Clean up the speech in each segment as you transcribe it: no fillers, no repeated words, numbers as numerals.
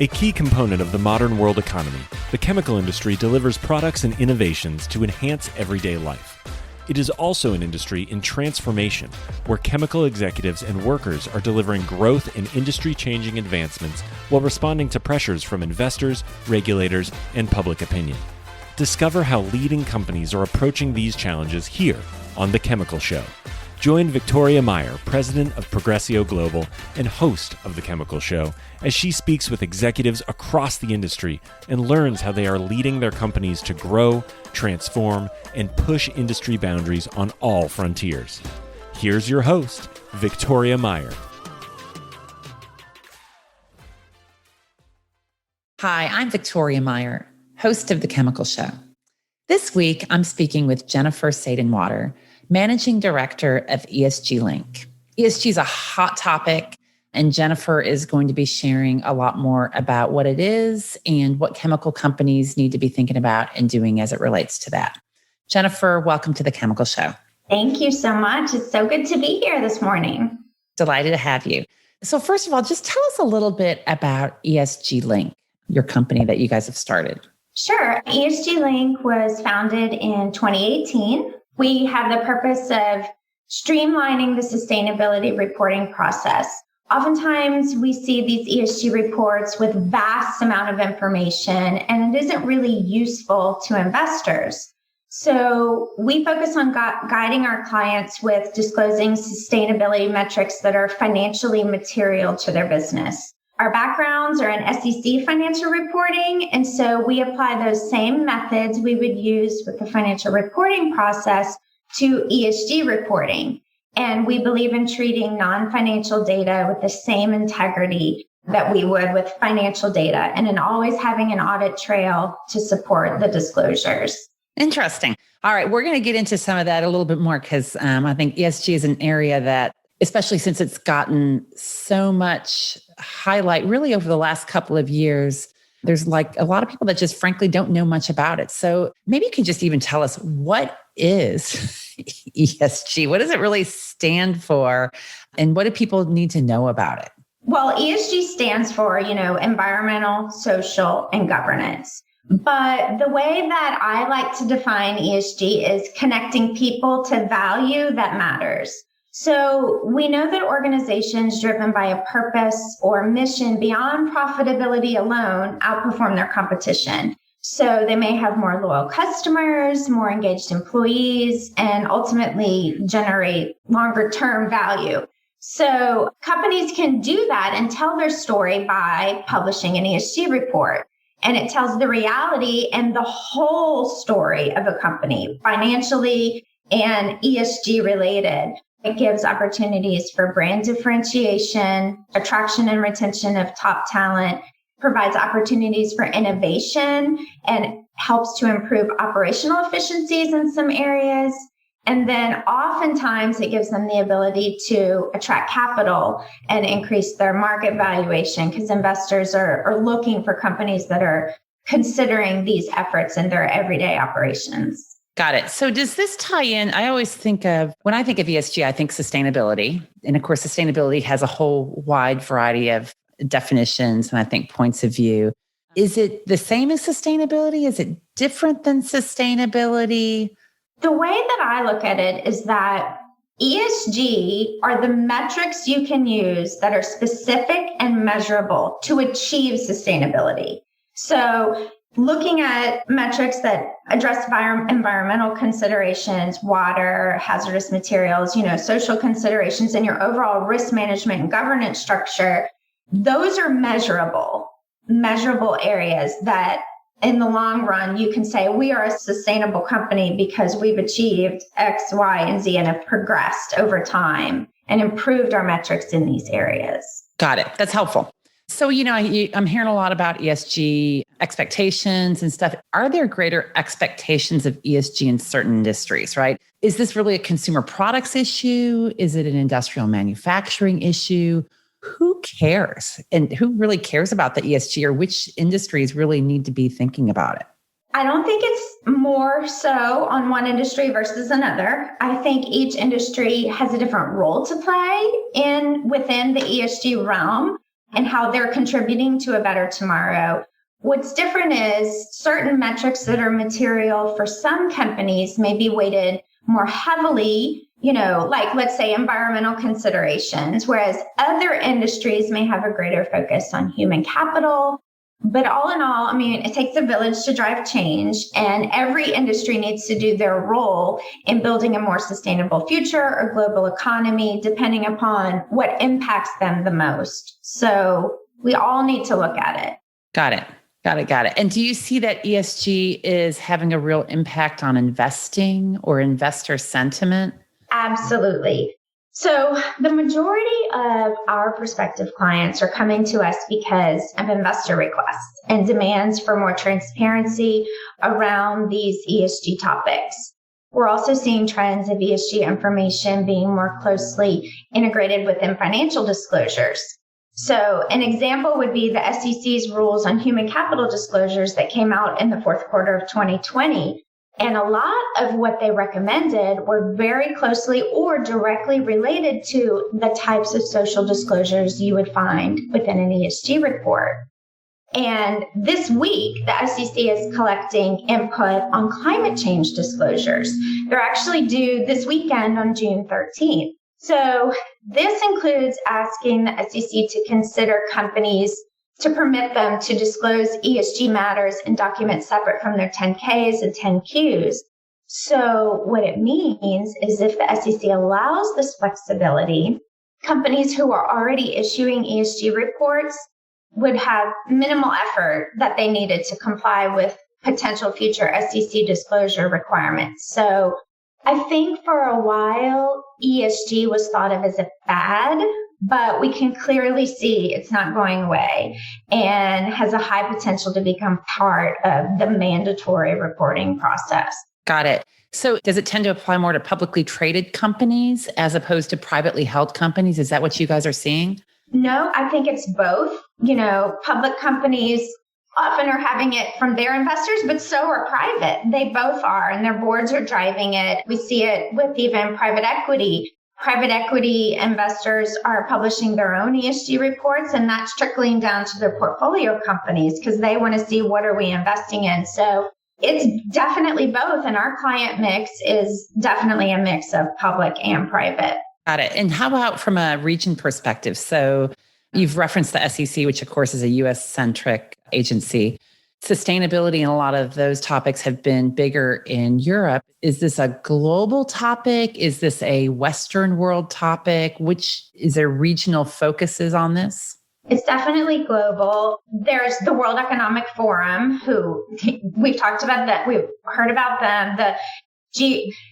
A key component of the modern world economy, the chemical industry delivers products and innovations to enhance everyday life. It is also an industry in transformation, where chemical executives and workers are delivering growth and industry-changing advancements while responding to pressures from investors, regulators, and public opinion. Discover how leading companies are approaching these challenges here on The Chemical Show. Join Victoria Meyer, president of Progressio Global and host of The Chemical Show, as she speaks with executives across the industry and learns how they are leading their companies to grow, transform, and push industry boundaries on all frontiers. Here's your host, Victoria Meyer. Hi, I'm Victoria Meyer, host of The Chemical Show. This week, I'm speaking with Jennifer Sadenwater, Managing Director of ESG Link. ESG is a hot topic, and Jennifer is going to be sharing a lot more about what it is and what chemical companies need to be thinking about and doing as it relates to that. Jennifer, welcome to The Chemical Show. Thank you so much. It's so good to be here this morning. Delighted to have you. So first of all, just tell us a little bit about ESG Link, your company that you guys have started. Sure. ESG Link was founded in 2018. We have the purpose of streamlining the sustainability reporting process. Oftentimes, we see these ESG reports with vast amount of information, and it isn't really useful to investors. So we focus on guiding our clients with disclosing sustainability metrics that are financially material to their business. Our backgrounds are in SEC financial reporting, and so we apply those same methods we would use with the financial reporting process to ESG reporting. And we believe in treating non-financial data with the same integrity that we would with financial data, and in always having an audit trail to support the disclosures. Interesting. All right, we're going to get into some of that a little bit more because I think ESG is an area that, especially since it's gotten so much highlight really over the last couple of years, there's like a lot of people that just frankly don't know much about it. So maybe you could just even tell us, what is ESG? What does it really stand for? And what do people need to know about it? Well, ESG stands for, environmental, social, and governance. But the way that I like to define ESG is connecting people to value that matters. So we know that organizations driven by a purpose or mission beyond profitability alone outperform their competition. So they may have more loyal customers, more engaged employees, and ultimately generate longer term value. So companies can do that and tell their story by publishing an ESG report. And it tells the reality and the whole story of a company, financially and ESG related. It gives opportunities for brand differentiation, attraction and retention of top talent, provides opportunities for innovation, and helps to improve operational efficiencies in some areas. And then oftentimes it gives them the ability to attract capital and increase their market valuation because investors are looking for companies that are considering these efforts in their everyday operations. Got it. So does this tie in? I always think of, when I think of ESG, I think sustainability. And of course, sustainability has a whole wide variety of definitions and I think points of view. Is it the same as sustainability? Is it different than sustainability? The way that I look at it is that ESG are the metrics you can use that are specific and measurable to achieve sustainability. So looking at metrics that address environmental considerations, water, hazardous materials, social considerations, and your overall risk management and governance structure, those are measurable areas that in the long run, you can say we are a sustainable company because we've achieved X, Y, and Z and have progressed over time and improved our metrics in these areas. Got it. That's helpful. So, I'm hearing a lot about ESG expectations and stuff. Are there greater expectations of ESG in certain industries, right? Is this really a consumer products issue? Is it an industrial manufacturing issue? Who cares? And who really cares about the ESG, or which industries really need to be thinking about it? I don't think it's more so on one industry versus another. I think each industry has a different role to play within the ESG realm. and how they're contributing to a better tomorrow. What's different is certain metrics that are material for some companies may be weighted more heavily, like let's say environmental considerations, whereas other industries may have a greater focus on human capital. But all in all, it takes a village to drive change, and every industry needs to do their role in building a more sustainable future or global economy, depending upon what impacts them the most. So we all need to look at it. Got it. And do you see that ESG is having a real impact on investing or investor sentiment? Absolutely. So the majority of our prospective clients are coming to us because of investor requests and demands for more transparency around these ESG topics. We're also seeing trends of ESG information being more closely integrated within financial disclosures. So an example would be the SEC's rules on human capital disclosures that came out in the fourth quarter of 2020. And a lot of what they recommended were very closely or directly related to the types of social disclosures you would find within an ESG report. And this week, the SEC is collecting input on climate change disclosures. They're actually due this weekend on June 13th. So this includes asking the SEC to consider companies to permit them to disclose ESG matters in documents separate from their 10Ks and 10Qs. So what it means is if the SEC allows this flexibility, companies who are already issuing ESG reports would have minimal effort that they needed to comply with potential future SEC disclosure requirements. So I think for a while, ESG was thought of as a fad, but we can clearly see it's not going away and has a high potential to become part of the mandatory reporting process. Got it. So does it tend to apply more to publicly traded companies as opposed to privately held companies? Is that what you guys are seeing? No, I think it's both. Public companies often are having it from their investors, but so are private. They both are, and their boards are driving it. We see it with even private equity. Private equity investors are publishing their own ESG reports, and that's trickling down to their portfolio companies because they want to see what are we investing in. So it's definitely both, and our client mix is definitely a mix of public and private. Got it. And how about from a region perspective? So you've referenced the SEC, which of course is a US-centric agency. Sustainability and a lot of those topics have been bigger in Europe. Is this a global topic? Is this a Western world topic? Is there regional focuses on this? It's definitely global. There's the World Economic Forum, who we've talked about that. We've heard about them.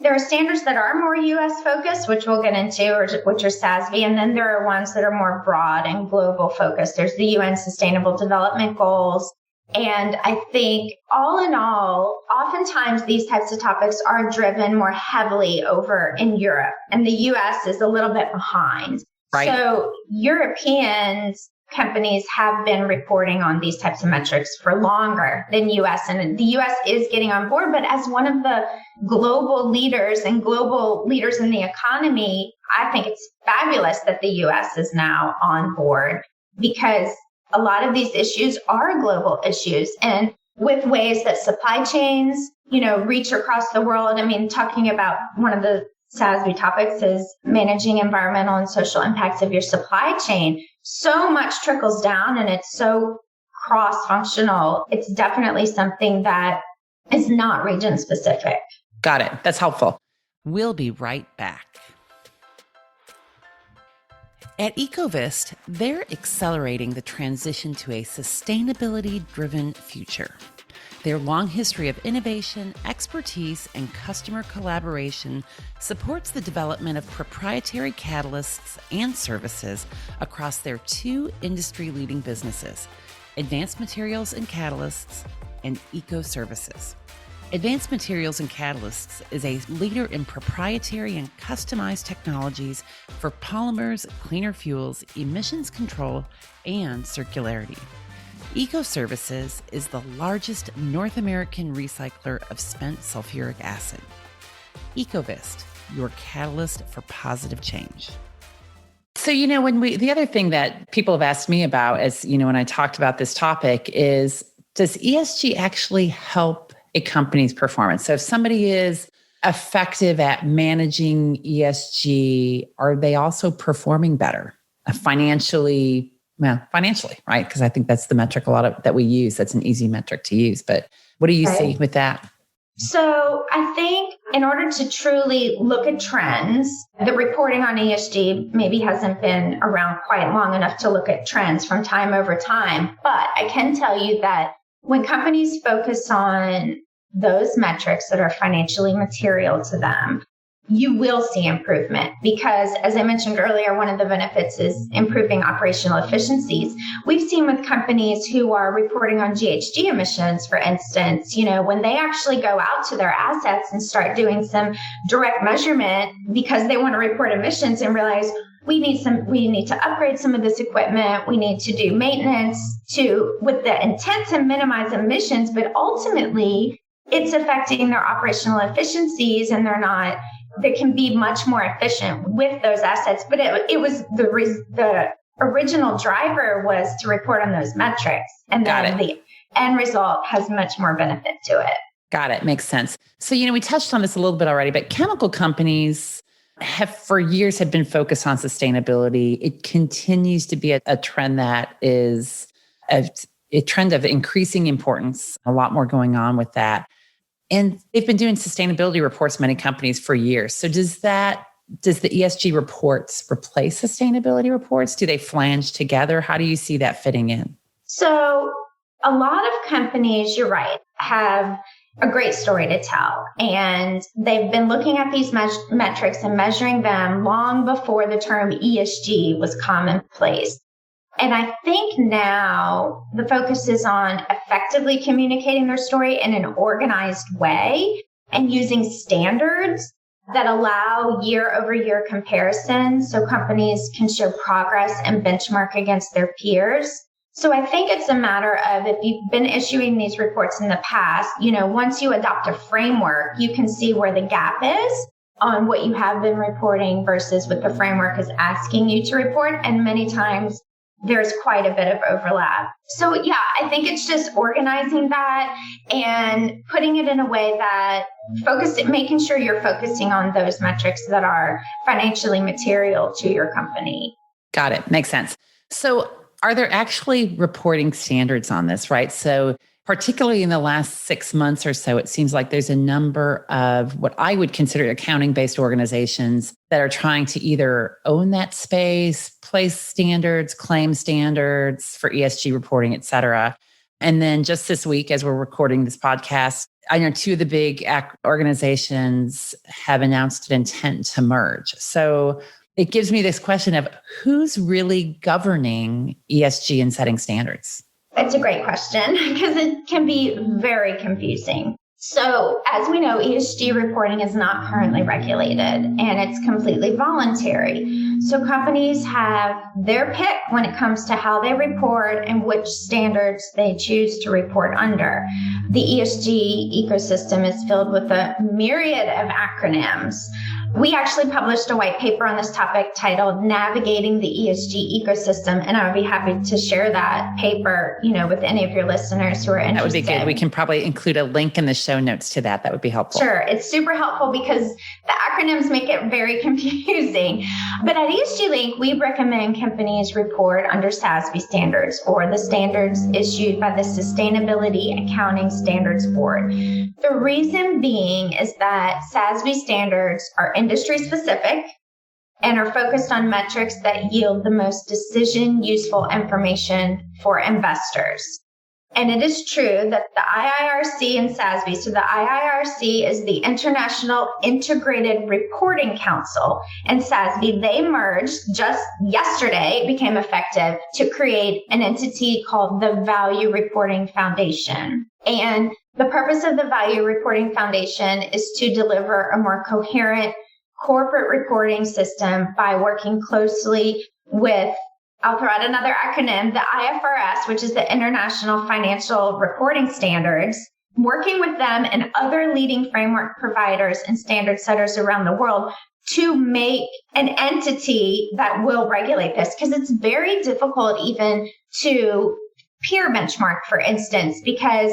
There are standards that are more U.S. focused, which we'll get into, which are SASB. And then there are ones that are more broad and global focused. There's the UN Sustainable Development Goals. And I think all in all, oftentimes these types of topics are driven more heavily over in Europe, and the US is a little bit behind. Right. So European companies have been reporting on these types of metrics for longer than US, and the US is getting on board. But as one of the global leaders and global leaders in the economy, I think it's fabulous that the US is now on board, because a lot of these issues are global issues, and with ways that supply chains, reach across the world. Talking about one of the SASB topics is managing environmental and social impacts of your supply chain. So much trickles down, and it's so cross-functional. It's definitely something that is not region specific. Got it. That's helpful. We'll be right back. At Ecovist, they're accelerating the transition to a sustainability-driven future. Their long history of innovation, expertise, and customer collaboration supports the development of proprietary catalysts and services across their two industry-leading businesses, Advanced Materials and Catalysts and Eco Services. Advanced Materials and Catalysts is a leader in proprietary and customized technologies for polymers, cleaner fuels, emissions control, and circularity. Eco Services is the largest North American recycler of spent sulfuric acid. Ecovist, your catalyst for positive change. So, the other thing that people have asked me about is, when I talked about this topic is, does ESG actually help a company's performance? So if somebody is effective at managing ESG, are they also performing better financially? Well, financially, right? Because I think that's the metric that we use. That's an easy metric to use. But what do you see with that? So I think in order to truly look at trends, the reporting on ESG maybe hasn't been around quite long enough to look at trends from time over time. But I can tell you that when companies focus on those metrics that are financially material to them, you will see improvement because, as I mentioned earlier, one of the benefits is improving operational efficiencies. We've seen with companies who are reporting on GHG emissions, for instance, when they actually go out to their assets and start doing some direct measurement because they want to report emissions and realize we need to upgrade some of this equipment. We need to do maintenance with the intent to minimize emissions, but ultimately it's affecting their operational efficiencies and they can be much more efficient with those assets. But it was the original driver was to report on those metrics. And then the end result has much more benefit to it. Got it. Makes sense. So, we touched on this a little bit already, but chemical companies have for years been focused on sustainability. It continues to be a trend that is a trend of increasing importance, a lot more going on with that. And they've been doing sustainability reports, many companies, for years. So does the ESG reports replace sustainability reports? Do they flange together? How do you see that fitting in? So a lot of companies, you're right, have a great story to tell. And they've been looking at these metrics and measuring them long before the term ESG was commonplace. And I think now the focus is on effectively communicating their story in an organized way and using standards that allow year-over-year comparisons so companies can show progress and benchmark against their peers. So I think it's a matter of, if you've been issuing these reports in the past, once you adopt a framework, you can see where the gap is on what you have been reporting versus what the framework is asking you to report. And many times there's quite a bit of overlap. So yeah, I think it's just organizing that and putting it in a way that making sure you're focusing on those metrics that are financially material to your company. Got it. Makes sense. So are there actually reporting standards on this, right? So particularly in the last 6 months or so, it seems like there's a number of what I would consider accounting-based organizations that are trying to either own that space, place standards, claim standards for ESG reporting, et cetera. And then just this week, as we're recording this podcast, I know 2 of the big organizations have announced an intent to merge. So it gives me this question of who's really governing ESG and setting standards? It's a great question because it can be very confusing. So as we know, ESG reporting is not currently regulated and it's completely voluntary. So companies have their pick when it comes to how they report and which standards they choose to report under. The ESG ecosystem is filled with a myriad of acronyms. We actually published a white paper on this topic titled Navigating the ESG Ecosystem, and I would be happy to share that paper, with any of your listeners who are interested. That would be good. We can probably include a link in the show notes to that. That would be helpful. Sure. It's super helpful because the acronyms make it very confusing. But at ESG Link, we recommend companies report under SASB standards or the standards issued by the Sustainability Accounting Standards Board. The reason being is that SASB standards are industry specific and are focused on metrics that yield the most decision useful information for investors. And it is true that the IIRC and SASB, so the IIRC is the International Integrated Reporting Council, and SASB, they merged just yesterday, it became effective to create an entity called the Value Reporting Foundation. And the purpose of the Value Reporting Foundation is to deliver a more coherent corporate reporting system by working closely with, I'll throw out another acronym, the IFRS, which is the International Financial Reporting Standards, working with them and other leading framework providers and standard setters around the world to make an entity that will regulate this. Because it's very difficult even to peer benchmark, for instance, because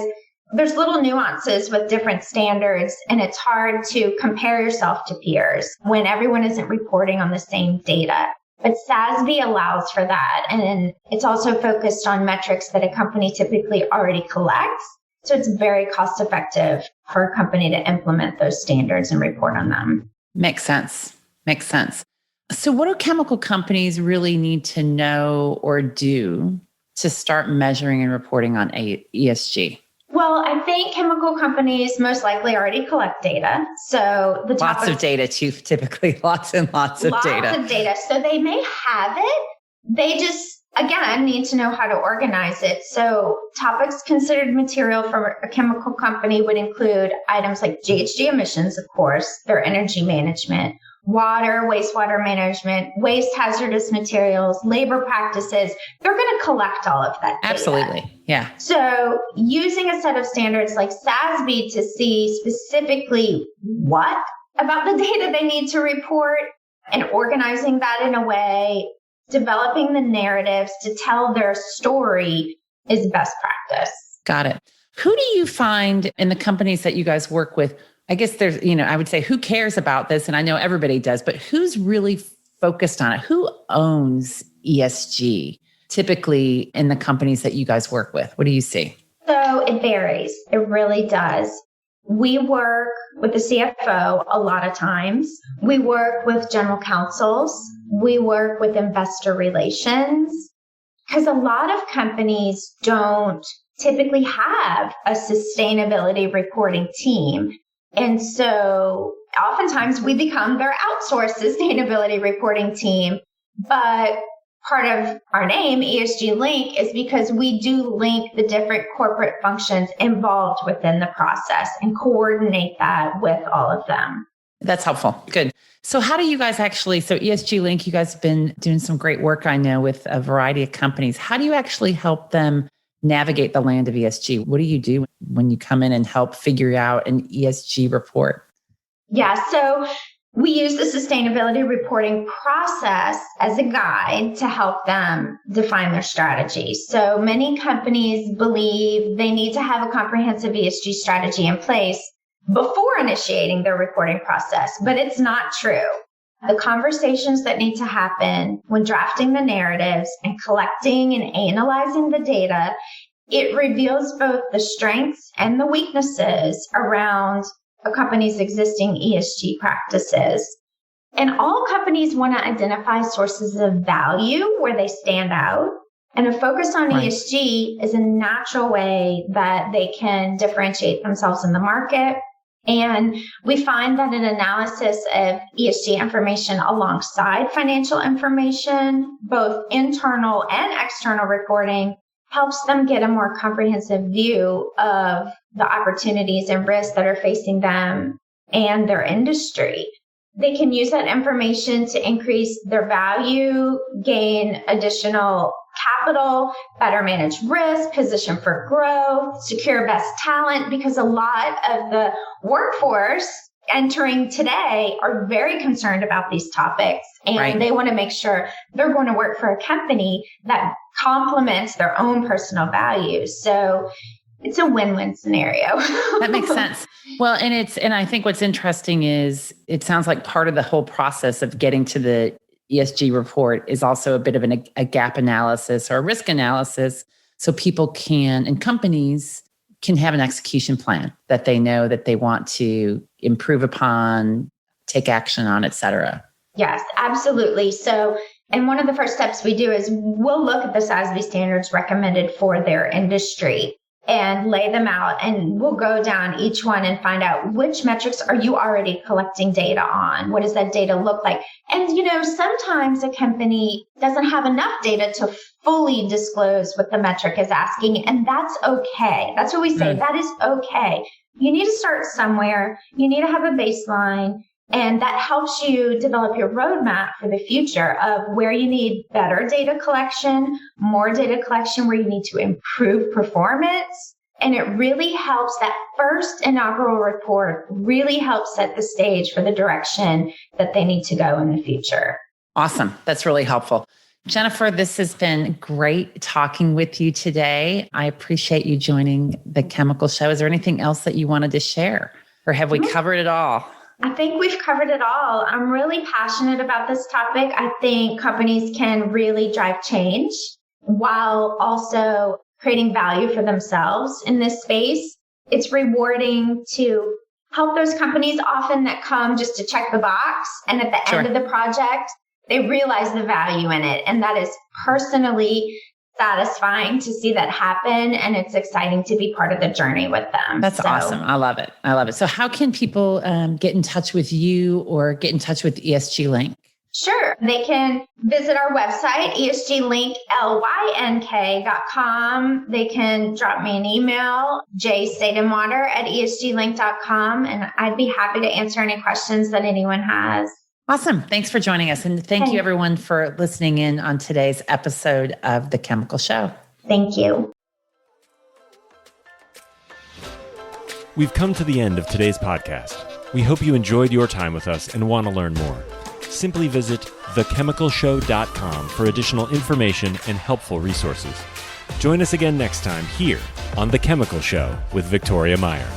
there's little nuances with different standards, and it's hard to compare yourself to peers when everyone isn't reporting on the same data. But SASB allows for that. And it's also focused on metrics that a company typically already collects. So it's very cost effective for a company to implement those standards and report on them. Makes sense. Makes sense. So what do chemical companies really need to know or do to start measuring and reporting on ESG? Well, I think chemical companies most likely already collect data. So the lots of data too, typically lots and lots of data. Lots of data. So they may have it. They just, again, need to know how to organize it. So topics considered material for a chemical company would include items like GHG emissions, of course, their energy management, water, wastewater management, waste hazardous materials, labor practices. They're going to collect all of that data. Absolutely. Yeah. So using a set of standards like SASB to see specifically what about the data they need to report and organizing that in a way, developing the narratives to tell their story is best practice. Got it. Who do you find in the companies that you guys work with? I guess there's, I would say who cares about this? And I know everybody does, but who's really focused on it? Who owns ESG typically in the companies that you guys work with? What do you see? So it varies. It really does. We work with the CFO a lot of times. We work with general counsels. We work with investor relations because a lot of companies don't typically have a sustainability reporting team. And so oftentimes we become their outsourced sustainability reporting team. But part of our name, ESG Link, is because we do link the different corporate functions involved within the process and coordinate that with all of them. That's helpful. Good. So how do you guys so ESG Link, you guys have been doing some great work, I know, with a variety of companies. How do you actually help them navigate the land of ESG? What do you do when you come in and help figure out an ESG report? Yeah, so we use the sustainability reporting process as a guide to help them define their strategy. So many companies believe they need to have a comprehensive ESG strategy in place before initiating their reporting process, but it's not true. The conversations that need to happen when drafting the narratives and collecting and analyzing the data, it reveals both the strengths and the weaknesses around a company's existing ESG practices. And all companies want to identify sources of value where they stand out. And a focus on ESG is a natural way that they can differentiate themselves in the market. And we find that an analysis of ESG information alongside financial information, both internal and external reporting, helps them get a more comprehensive view of the opportunities and risks that are facing them and their industry. They can use that information to increase their value, gain additional capital, better manage risk, position for growth, secure best talent, because a lot of the workforce entering today are very concerned about these topics. And they want to make sure they're going to work for a company that complements their own personal values. So it's a win-win scenario. That makes sense. Well, and I think what's interesting is it sounds like part of the whole process of getting to the ESG report is also a bit of a gap analysis or a risk analysis. So people can, and companies can have an execution plan that they know that they want to improve upon, take action on, et cetera. Yes, absolutely. So, and one of the first steps we do is we'll look at the SASB standards recommended for their industry and lay them out. And we'll go down each one and find out which metrics are you already collecting data on? What does that data look like? And, sometimes a company doesn't have enough data to fully disclose what the metric is asking. And that's okay. That's what we say. That is okay. You need to start somewhere. You need to have a baseline. And that helps you develop your roadmap for the future of where you need better data collection, more data collection where you need to improve performance, And it really helps, that first inaugural report really helps set the stage for the direction that they need to go in the future. Awesome. That's really helpful. Jennifer, this has been great talking with you today. I appreciate you joining the Chemical Show. Is there anything else that you wanted to share, or have we covered it all? I think we've covered it all. I'm really passionate about this topic. I think companies can really drive change while also creating value for themselves in this space. It's rewarding to help those companies often that come just to check the box. And at the end of the project, they realize the value in it. And that is personally satisfying to see that happen. And it's exciting to be part of the journey with them. That's awesome. I love it. I love it. So how can people get in touch with you or get in touch with ESG Link? Sure. They can visit our website, esglink.com. They can drop me an email, jsadenwater@esglink.com, and I'd be happy to answer any questions that anyone has. Awesome. Thanks for joining us. And thank you everyone for listening in on today's episode of The Chemical Show. Thank you. We've come to the end of today's podcast. We hope you enjoyed your time with us and want to learn more. Simply visit thechemicalshow.com for additional information and helpful resources. Join us again next time here on The Chemical Show with Victoria Meyer.